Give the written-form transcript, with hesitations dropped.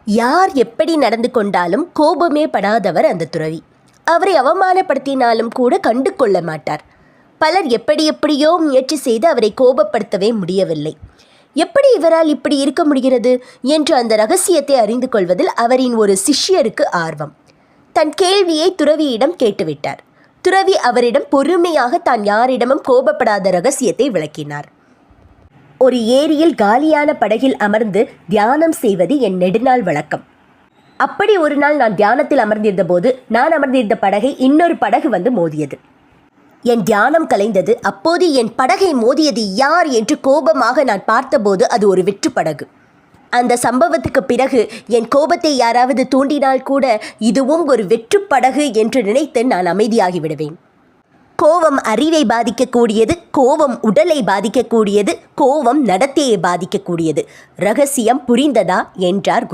யார் எப்படி நடந்து கொண்டாலும் கோபமே படாதவர் அந்த துறவி. அவரை அவமானப்படுத்தினாலும் கூட கண்டு கொள்ள மாட்டார். பலர் எப்படி எப்படியோ முயற்சி செய்து அவரை கோபப்படுத்தவே முடியவில்லை. எப்படி இவரால் இப்படி இருக்க முடிகிறது என்று அந்த ரகசியத்தை அறிந்து கொள்வதில் அவரின் ஒரு சிஷ்யருக்கு ஆர்வம். தன் கேள்வியை துறவியிடம் கேட்டுவிட்டார். துறவி அவரிடம் பொறுமையாக தான் யாரிடமும் கோபப்படாத ரகசியத்தை விளக்கினார். ஒரு ஏரியில் காலியான படகில் அமர்ந்து தியானம் செய்வது என் நெடுநாள் வழக்கம். அப்படி ஒரு நாள் நான் தியானத்தில் அமர்ந்திருந்த போது நான் அமர்ந்திருந்த படகை இன்னொரு படகு வந்து மோதியது. என் தியானம் கலைந்தது. அப்போது என் படகை மோதியது யார் என்று கோபமாக நான் பார்த்தபோது அது ஒரு வெற்று படகு. அந்த சம்பவத்துக்கு பிறகு என் கோபத்தை யாராவது தூண்டினால் கூட இதுவும் ஒரு வெற்று படகு என்று நினைத்து நான் அமைதியாகிவிடுவேன். கோபம் அறிவை பாதிக்கக்கூடியது, கோபம் உடலை பாதிக்கக்கூடியது, கோபம் நடத்தையை பாதிக்கக்கூடியது. ரகசியம் புரிந்ததா என்றார் குரு.